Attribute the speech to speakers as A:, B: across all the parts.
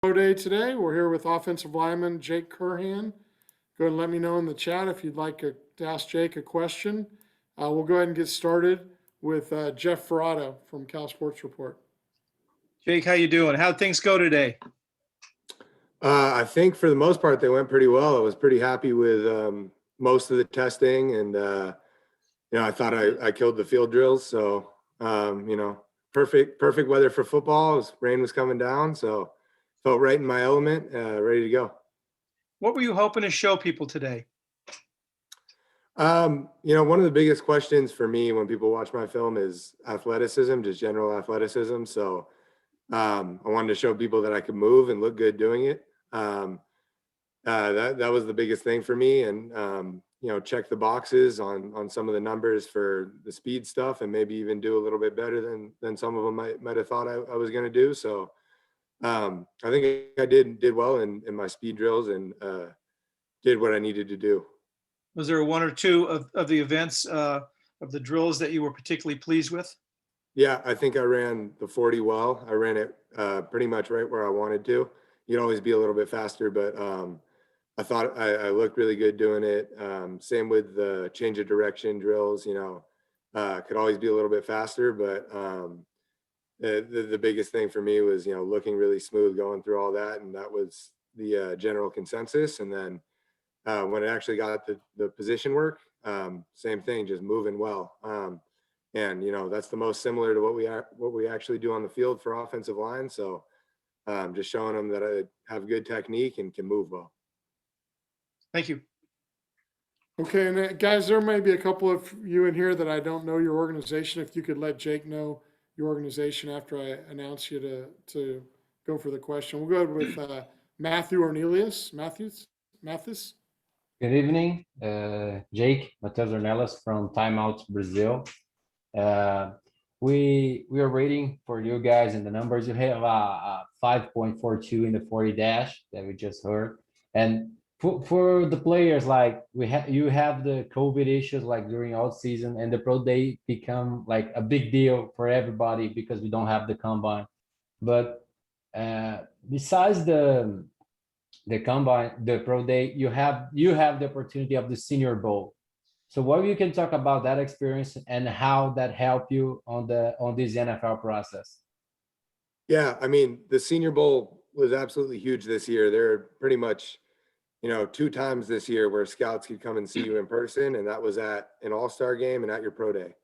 A: Pro Day today. We're here with offensive lineman Jake Curhan. Go ahead and let me know in the chat if you'd like to ask Jake a question. We'll go ahead and get started with Jeff Ferrata from Cal Sports Report.
B: Jake, how you doing? How'd things go today?
C: I think for the most part, they went pretty well. I was pretty happy with most of the testing, and I thought I killed the field drills. So perfect weather for football. Rain was coming down, so felt right in my element, ready to go.
B: What were you hoping to show people today?
C: One of the biggest questions for me when people watch my film is athleticism, just general athleticism. So I wanted to show people that I could move and look good doing it. That was the biggest thing for me, and check the boxes on some of the numbers for the speed stuff, and maybe even do a little bit better than some of them might have thought I was going to do. So I think I did well in my speed drills, and did what I needed to do.
B: Was there one or two of the events of the drills that you were particularly pleased with?
C: Yeah, I think I ran the 40 well. I ran it pretty much right where I wanted to. You'd always be a little bit faster, but I thought I looked really good doing it. Same with the change of direction drills, could always be a little bit faster, but the biggest thing for me was, looking really smooth going through all that. And that was the general consensus. And then when it actually got the position work, same thing, just moving well. And that's the most similar to what we actually do on the field for offensive line. So just showing them that I have good technique and can move well.
B: Thank you.
A: Okay, and guys, there may be a couple of you in here that I don't know your organization. If you could let Jake know your organization after I announce you to go for the question. We'll go with Matthew Ornelius. Mathis.
D: Good evening, Jake, Matheus Ornelas from Timeout Brazil. We are waiting for you guys and the numbers. You have a 5.42 in the 40 dash that we just heard, and for the players, like you have the COVID issues like during all season, and the pro day become like a big deal for everybody because we don't have the combine. But besides the combine, the pro day, you have the opportunity of the Senior Bowl. So what you can talk about that experience and how that helped you on this NFL process?
C: Yeah, I mean, the Senior Bowl was absolutely huge this year. There are pretty much, 2 times this year where scouts could come and see you in person, and that was at an all-star game and at your pro day.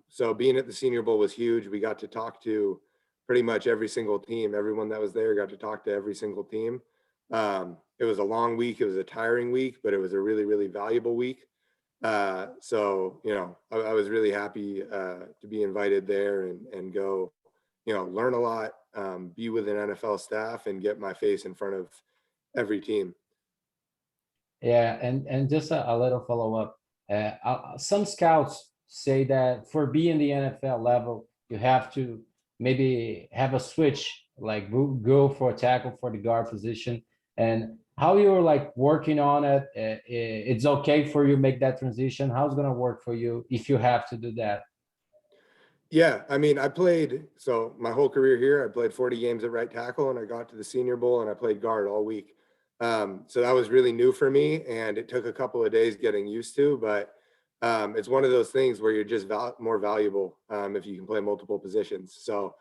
C: So being at the Senior Bowl was huge. We got to talk to pretty much every single team. Everyone that was there got to talk to every single team. It was a long week. It was a tiring week, but it was a really, really valuable week. So, I was really happy to be invited there and go, learn a lot, be with an NFL staff and get my face in front of every team.
D: Yeah, and just a little follow-up. Some scouts say that for being the NFL level, you have to maybe have a switch, like go for a tackle for the guard position. And how you're like working on it, it's okay for you to make that transition. How's it gonna work for you if you have to do that?
C: Yeah, I mean, so my whole career here, I played 40 games at right tackle, and I got to the Senior Bowl and I played guard all week. So that was really new for me, and it took a couple of days getting used to, but it's one of those things where you're just more valuable if you can play multiple positions. So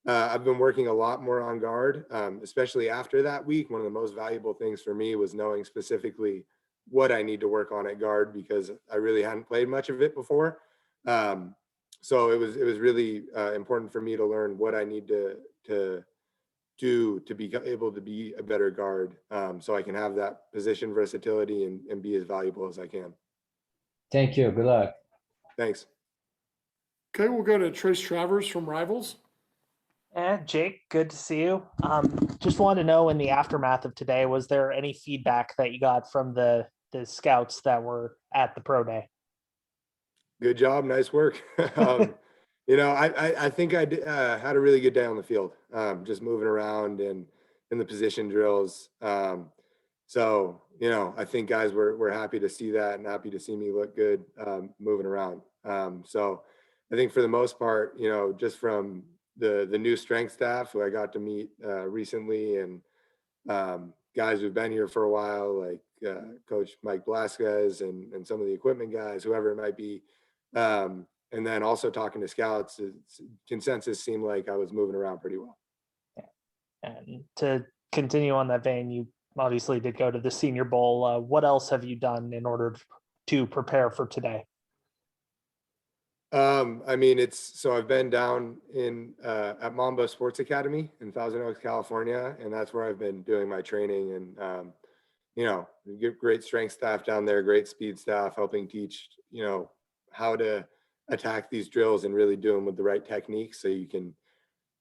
C: I've been working a lot more on guard, especially after that week. One of the most valuable things for me was knowing specifically what I need to work on at guard, because I really hadn't played much of it before. So it was really important for me to learn what I need to do to be able to be a better guard, so I can have that position versatility and be as valuable as I can.
D: Thank you. Good luck.
C: Thanks.
A: Okay, we'll go to Trace Travers from Rivals.
E: Jake, good to see you. Just wanted to know, in the aftermath of today, was there any feedback that you got from the scouts that were at the pro day?
C: Good job. Nice work. I think I had a really good day on the field, just moving around and in the position drills. So, I think guys were happy to see that and happy to see me look good moving around. So I think for the most part, just from, the new strength staff who I got to meet recently, and guys who've been here for a while, like Coach Mike Blasquez and some of the equipment guys, whoever it might be. And then also talking to scouts, consensus seemed like I was moving around pretty well.
E: And to continue on that vein, you obviously did go to the Senior Bowl. What else have you done in order to prepare for today?
C: I mean, so I've been down in at Mamba Sports Academy in Thousand Oaks, California, and that's where I've been doing my training. And you know, great strength staff down there, great speed staff, helping teach, you know, how to attack these drills and really do them with the right techniques so you can,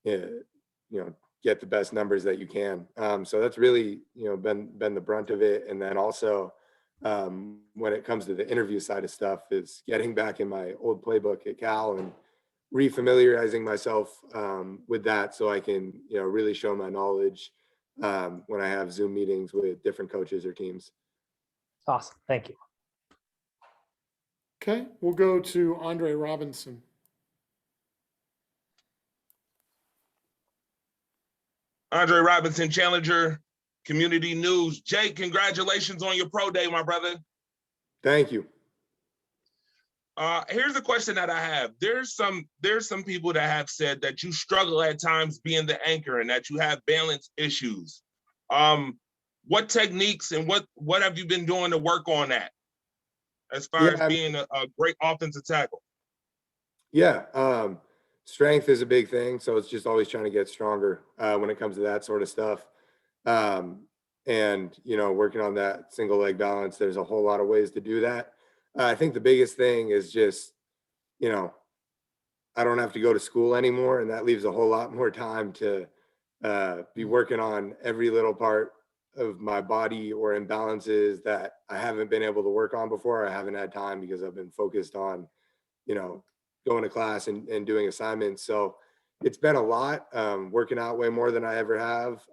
C: you know, get the best numbers that you can. So that's really, you know, been the brunt of it. And then also, when it comes to the interview side of stuff, is getting back in my old playbook at Cal and refamiliarizing myself with that, so I can, you know, really show my knowledge when I have Zoom meetings with different coaches or teams.
E: Awesome. Thank you.
A: Okay, we'll go to Andre Robinson.
F: Andre Robinson, Challenger Community News. Jake, congratulations on your pro day, my brother.
C: Thank you.
F: Here's a question that I have. There's some people that have said that you struggle at times being the anchor and that you have balance issues. What techniques and what have you been doing to work on that as far as being a great offensive tackle?
C: Yeah, strength is a big thing, so it's just always trying to get stronger when it comes to that sort of stuff. And you know, working on that single leg balance, there's a whole lot of ways to do that. I think the biggest thing is just, you know, I don't have to go to school anymore, and that leaves a whole lot more time to be working on every little part of my body or imbalances that I haven't been able to work on before. I haven't had time because I've been focused on, you know, going to class and doing assignments. So it's been a lot, working out way more than I ever have.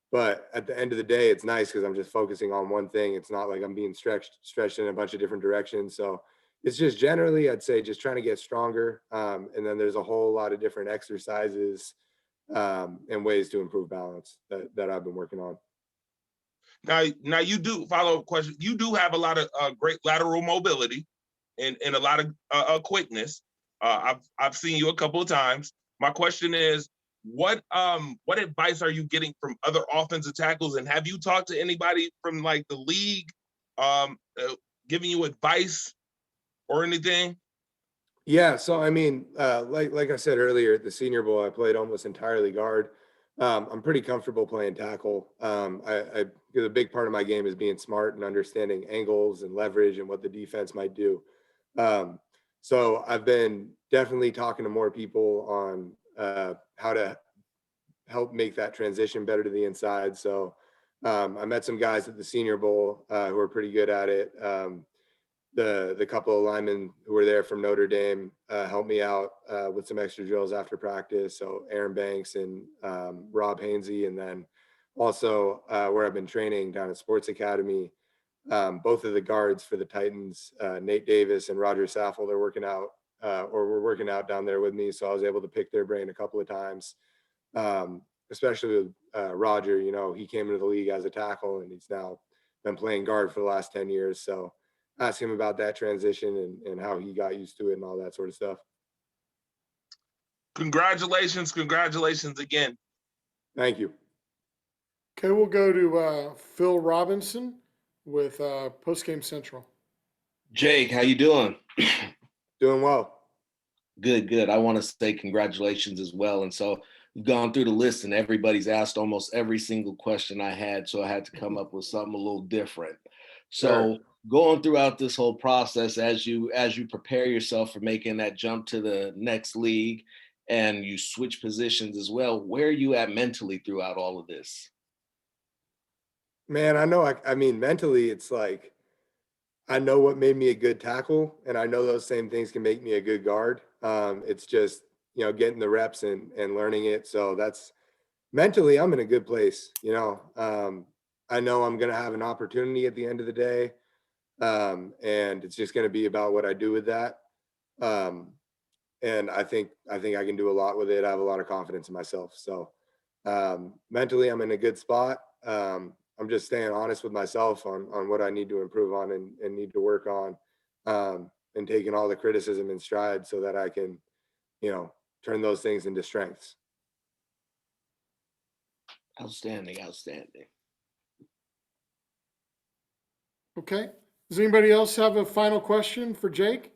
C: But at the end of the day, it's nice because I'm just focusing on one thing. It's not like I'm being stretched in a bunch of different directions. So it's just generally, I'd say, just trying to get stronger. And then there's a whole lot of different exercises and ways to improve balance that I've been working on.
F: Now you do, follow-up question. You do have a lot of great lateral mobility and a lot of quickness. I've seen you a couple of times. My question is, what advice are you getting from other offensive tackles, and have you talked to anybody from like the league giving you advice or anything?
C: Yeah, so I mean, like I said earlier, at the Senior Bowl, I played almost entirely guard. I'm pretty comfortable playing tackle. Because a big part of my game is being smart and understanding angles and leverage and what the defense might do. So I've been definitely talking to more people on how to help make that transition better to the inside. So I met some guys at the Senior Bowl who are pretty good at it. The couple of linemen who were there from Notre Dame helped me out with some extra drills after practice. So Aaron Banks and Rob Hainsey, and then also where I've been training down at Sports Academy, both of the guards for the Titans, Nate Davis and Roger Saffold, are working out or were working out down there with me. So I was able to pick their brain a couple of times, especially with Roger. You know, he came into the league as a tackle and he's now been playing guard for the last 10 years. So ask him about that transition and how he got used to it and all that sort of stuff.
F: Congratulations again.
C: Thank you.
A: Okay, we'll go to Phil Robinson with Postgame Central.
G: Jake, how you doing?
C: Doing well.
G: Good. I want to say congratulations as well. And so we've gone through the list and everybody's asked almost every single question I had. So I had to come up with something a little different. So
C: Sure.
G: Going throughout this whole process, as you prepare yourself for making that jump to the next league and you switch positions as well, where are you at mentally throughout all of this?
C: Man, I know. I mean, mentally, it's like, I know what made me a good tackle, and I know those same things can make me a good guard. It's just, you know, getting the reps and learning it. So that's mentally, I'm in a good place. You know, I know I'm going to have an opportunity at the end of the day. And it's just going to be about what I do with that. and I think I can do a lot with it. I have a lot of confidence in myself. So mentally, I'm in a good spot. I'm just staying honest with myself on what I need to improve on and need to work on, and taking all the criticism in stride so that I can, turn those things into strengths.
G: Outstanding, outstanding.
A: Okay. Does anybody else have a final question for Jake?